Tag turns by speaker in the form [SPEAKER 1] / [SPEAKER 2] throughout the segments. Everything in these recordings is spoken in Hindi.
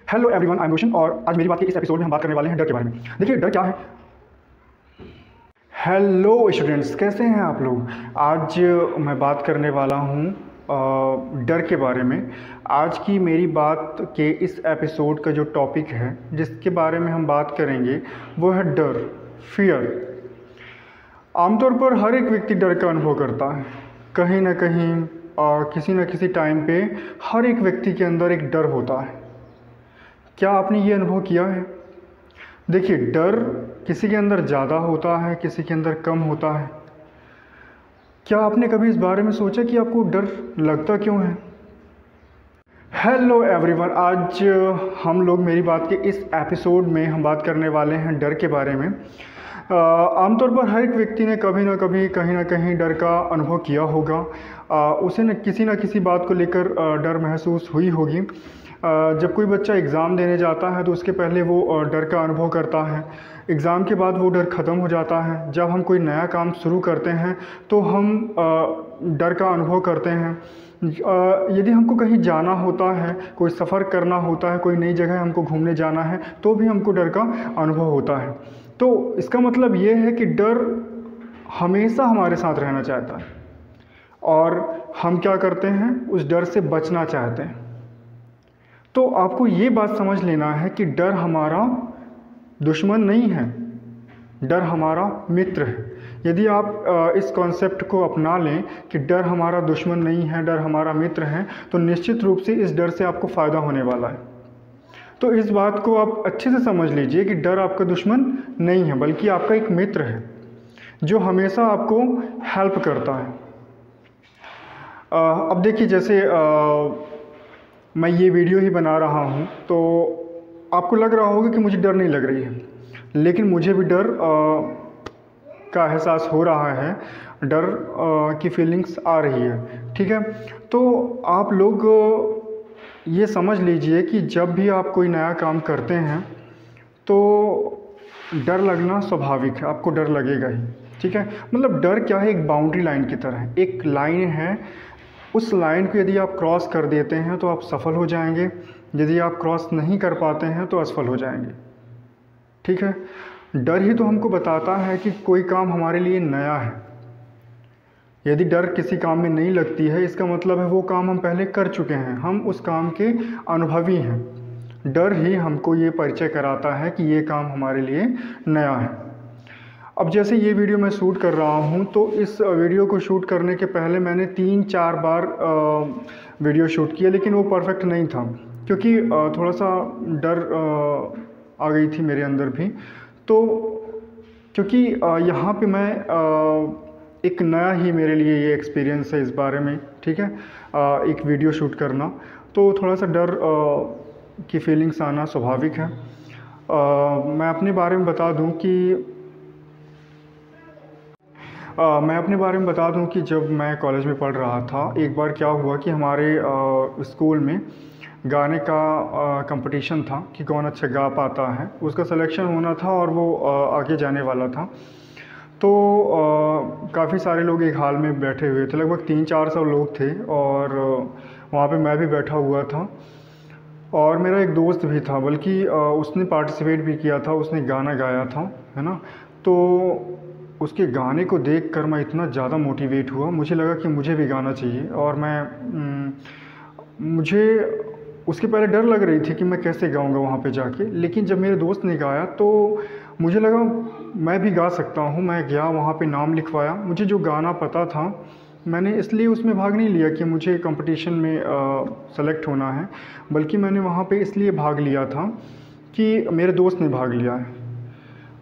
[SPEAKER 1] हेलो एवरीवन, आई एम रोशन और आज मेरी बात के इस एपिसोड में हम बात करने वाले हैं डर के बारे में। देखिए, डर क्या है। हेलो स्टूडेंट्स, कैसे हैं आप लोग। आज मैं बात करने वाला हूँ डर के बारे में। आज की मेरी बात के इस एपिसोड का जो टॉपिक है जिसके बारे में हम बात करेंगे वो है डर, फियर। आमतौर पर हर एक व्यक्ति डर का अनुभव करता है कहीं ना कहीं और किसी न किसी टाइम पे। हर एक व्यक्ति के अंदर एक डर होता है। क्या आपने ये अनुभव किया है? देखिए, डर किसी के अंदर ज़्यादा होता है, किसी के अंदर कम होता है। क्या आपने कभी इस बारे में सोचा कि आपको डर लगता क्यों है? हेलो एवरीवन, आज हम लोग मेरी बात के इस एपिसोड में हम बात करने वाले हैं डर के बारे में। आमतौर पर हर एक व्यक्ति ने कभी ना कभी कहीं ना कहीं डर का अनुभव किया होगा। उसे न किसी बात को लेकर डर महसूस हुई होगी। जब कोई बच्चा एग्ज़ाम देने जाता है तो उसके पहले वो डर का अनुभव करता है। एग्ज़ाम के बाद वो डर ख़त्म हो जाता है। जब हम कोई नया काम शुरू करते हैं तो हम डर का अनुभव करते हैं। यदि हमको कहीं जाना होता है, कोई सफ़र करना होता है, कोई नई जगह हमको घूमने जाना है तो भी हमको डर का अनुभव होता है। तो इसका मतलब ये है कि डर हमेशा हमारे साथ रहना चाहता है और हम क्या करते हैं, उस डर से बचना चाहते हैं। तो आपको ये बात समझ लेना है कि डर हमारा दुश्मन नहीं है, डर हमारा मित्र है। यदि आप इस कॉन्सेप्ट को अपना लें कि डर हमारा दुश्मन नहीं है, डर हमारा मित्र है, तो निश्चित रूप से इस डर से आपको फ़ायदा होने वाला है। तो इस बात को आप अच्छे से समझ लीजिए कि डर आपका दुश्मन नहीं है बल्कि आपका एक मित्र है जो हमेशा आपको हेल्प करता है। अब देखिए, जैसे मैं ये वीडियो ही बना रहा हूँ तो आपको लग रहा होगा कि मुझे डर नहीं लग रही है, लेकिन मुझे भी डर का एहसास हो रहा है, डर की फीलिंग्स आ रही है। ठीक है, तो आप लोग ये समझ लीजिए कि जब भी आप कोई नया काम करते हैं तो डर लगना स्वाभाविक है, आपको डर लगेगा ही। ठीक है, मतलब डर क्या है, एक बाउंड्री लाइन की तरह है। एक लाइन है, उस लाइन को यदि आप क्रॉस कर देते हैं तो आप सफल हो जाएंगे, यदि आप क्रॉस नहीं कर पाते हैं तो असफल हो जाएंगे। ठीक है, डर ही तो हमको बताता है कि कोई काम हमारे लिए नया है। यदि डर किसी काम में नहीं लगती है, इसका मतलब है वो काम हम पहले कर चुके हैं, हम उस काम के अनुभवी हैं। डर ही हमको ये परिचय कराता है कि ये काम हमारे लिए नया है। अब जैसे ये वीडियो मैं शूट कर रहा हूँ तो इस वीडियो को शूट करने के पहले मैंने 3-4 बार वीडियो शूट किया, लेकिन वो परफेक्ट नहीं था क्योंकि थोड़ा सा डर आ गई थी मेरे अंदर भी। तो क्योंकि यहाँ पे मैं एक नया ही मेरे लिए ये एक्सपीरियंस है इस बारे में। ठीक है, एक वीडियो शूट करना, तो थोड़ा सा डर की फीलिंग्स आना स्वाभाविक है। मैं अपने बारे में बता दूं कि जब मैं कॉलेज में पढ़ रहा था, एक बार क्या हुआ कि हमारे स्कूल में गाने का कंपटीशन था कि कौन अच्छा गा पाता है। उसका सिलेक्शन होना था और वो आगे जाने वाला था। तो काफ़ी सारे लोग एक हाल में बैठे हुए थे, लगभग 300-400 लोग थे और वहाँ पे मैं भी बैठा हुआ था और मेरा एक दोस्त भी था, बल्कि उसने पार्टिसिपेट भी किया था, उसने गाना गाया था, है ना। तो उसके गाने को देखकर मैं इतना ज़्यादा मोटिवेट हुआ, मुझे लगा कि मुझे भी गाना चाहिए। और मुझे उसके पहले डर लग रही थी कि मैं कैसे गाऊंगा वहाँ पे जाके, लेकिन जब मेरे दोस्त ने गाया तो मुझे लगा मैं भी गा सकता हूँ। मैं गया वहाँ पे, नाम लिखवाया। मुझे जो गाना पता था, मैंने इसलिए उसमें भाग नहीं लिया कि मुझे कंपटीशन में सेलेक्ट होना है, बल्कि मैंने वहाँ पे इसलिए भाग लिया था कि मेरे दोस्त ने भाग लिया है।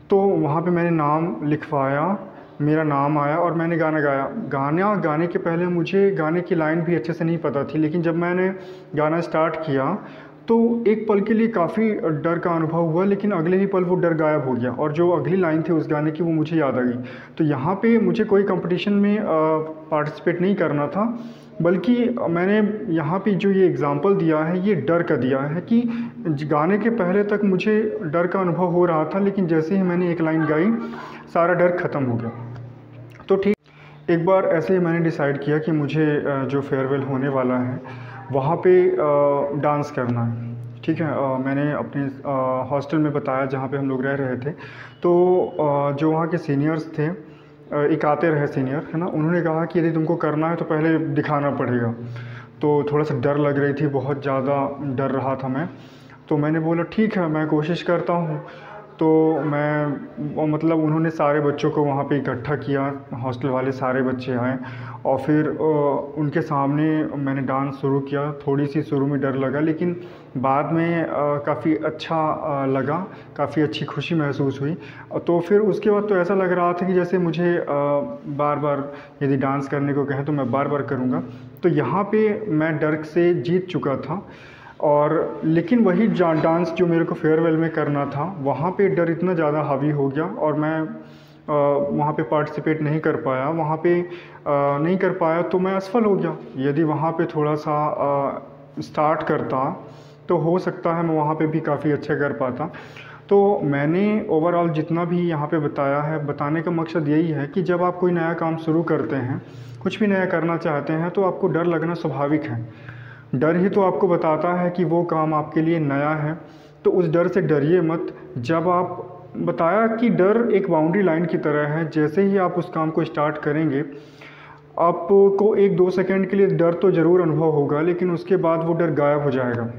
[SPEAKER 1] तो वहाँ पे मैंने नाम लिखवाया, मेरा नाम आया और मैंने गाना गाया। गाना गाने के पहले मुझे गाने की लाइन भी अच्छे से नहीं पता थी, लेकिन जब मैंने गाना स्टार्ट किया तो एक पल के लिए काफ़ी डर का अनुभव हुआ, लेकिन अगले ही पल वो डर गायब हो गया और जो अगली लाइन थी उस गाने की वो मुझे याद आ गई। तो यहाँ पे मुझे कोई कंपटीशन में पार्टिसिपेट नहीं करना था, बल्कि मैंने यहाँ पे जो ये एग्ज़ाम्पल दिया है ये डर का दिया है कि गाने के पहले तक मुझे डर का अनुभव हो रहा था, लेकिन जैसे ही मैंने एक लाइन गाई सारा डर ख़त्म हो गया। तो ठीक, एक बार ऐसे ही मैंने डिसाइड किया कि मुझे जो फेयरवेल होने वाला है वहाँ पे डांस करना है। ठीक है। मैंने अपने हॉस्टल में बताया जहाँ पे हम लोग रह रहे थे। तो जो वहाँ के सीनियर्स थे, एक आते रहे सीनियर, है ना, उन्होंने कहा कि यदि तुमको करना है तो पहले दिखाना पड़ेगा। तो थोड़ा सा डर लग रही थी, बहुत ज़्यादा डर रहा था मैं। तो मैंने बोला ठीक है, मैं कोशिश करता हूँ। तो मैं मतलब उन्होंने सारे बच्चों को वहाँ पे इकट्ठा किया, हॉस्टल वाले सारे बच्चे आए और फिर उनके सामने मैंने डांस शुरू किया। थोड़ी सी शुरू में डर लगा, लेकिन बाद में काफ़ी अच्छा लगा, काफ़ी अच्छी खुशी महसूस हुई। तो फिर उसके बाद तो ऐसा लग रहा था कि जैसे मुझे बार बार यदि डांस करने को कहें तो मैं बार बार करूँगा। तो यहाँ पे मैं डर से जीत चुका था। और लेकिन वही डांस जो मेरे को फेयरवेल में करना था, वहाँ पे डर इतना ज़्यादा हावी हो गया और मैं वहाँ पे पार्टिसिपेट नहीं कर पाया। वहाँ पे नहीं कर पाया तो मैं असफल हो गया। यदि वहाँ पे थोड़ा सा स्टार्ट करता तो हो सकता है मैं वहाँ पे भी काफ़ी अच्छा कर पाता। तो मैंने ओवरऑल जितना भी यहाँ पे बताया है, बताने का मकसद यही है कि जब आप कोई नया काम शुरू करते हैं, कुछ भी नया करना चाहते हैं, तो आपको डर लगना स्वाभाविक है। डर ही तो आपको बताता है कि वो काम आपके लिए नया है। तो उस डर से डरिए मत। जब आप बताया कि डर एक बाउंड्री लाइन की तरह है, जैसे ही आप उस काम को स्टार्ट करेंगे, आपको 1-2 सेकंड के लिए डर तो ज़रूर अनुभव होगा, लेकिन उसके बाद वो डर गायब हो जाएगा।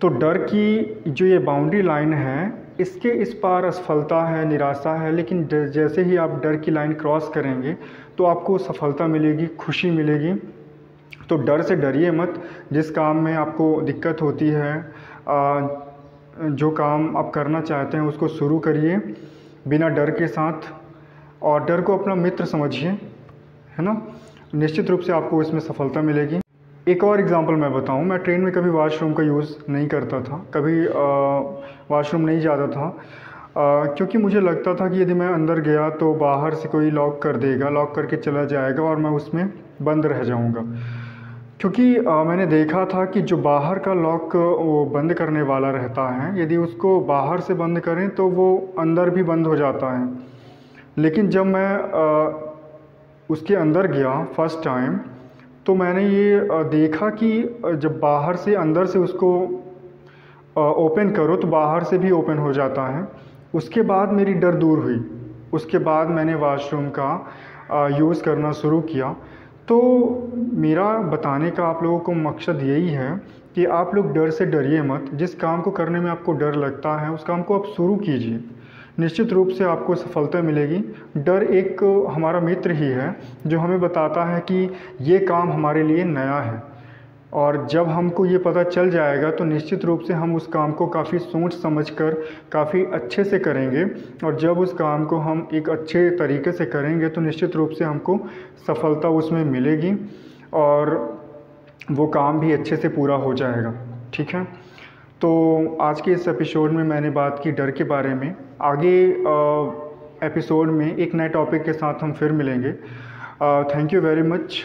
[SPEAKER 1] तो डर की जो ये बाउंड्री लाइन है, इसके इस पार असफलता है, निराशा है, लेकिन जैसे ही आप डर की लाइन क्रॉस करेंगे तो आपको सफलता मिलेगी, खुशी मिलेगी। तो डर से डरिए मत। जिस काम में आपको दिक्कत होती है, जो काम आप करना चाहते हैं उसको शुरू करिए बिना डर के साथ, और डर को अपना मित्र समझिए, है ना। निश्चित रूप से आपको इसमें सफलता मिलेगी। एक और एग्ज़ाम्पल मैं बताऊं, मैं ट्रेन में कभी वॉशरूम का यूज़ नहीं करता था, कभी वॉशरूम नहीं जाता था, क्योंकि मुझे लगता था कि यदि मैं अंदर गया तो बाहर से कोई लॉक कर देगा, लॉक करके चला जाएगा और मैं उसमें बंद रह जाऊंगा। क्योंकि मैंने देखा था कि जो बाहर का लॉक वो बंद करने वाला रहता है, यदि उसको बाहर से बंद करें तो वो अंदर भी बंद हो जाता है। लेकिन जब मैं उसके अंदर गया फर्स्ट टाइम, तो मैंने ये देखा कि जब बाहर से अंदर से उसको ओपन करो तो बाहर से भी ओपन हो जाता है। उसके बाद मेरी डर दूर हुई। उसके बाद मैंने वॉशरूम का यूज़ करना शुरू किया। तो मेरा बताने का आप लोगों को मकसद यही है कि आप लोग डर से डरिए मत। जिस काम को करने में आपको डर लगता है, उस काम को आप शुरू कीजिए, निश्चित रूप से आपको सफलता मिलेगी। डर एक हमारा मित्र ही है जो हमें बताता है कि ये काम हमारे लिए नया है, और जब हमको ये पता चल जाएगा तो निश्चित रूप से हम उस काम को काफ़ी सोच समझकर काफ़ी अच्छे से करेंगे। और जब उस काम को हम एक अच्छे तरीके से करेंगे तो निश्चित रूप से हमको सफलता उसमें मिलेगी और वो काम भी अच्छे से पूरा हो जाएगा। ठीक है। तो आज के इस एपिसोड में मैंने बात की डर के बारे में। आगे एपिसोड में एक नए टॉपिक के साथ हम फिर मिलेंगे। Thank you very much.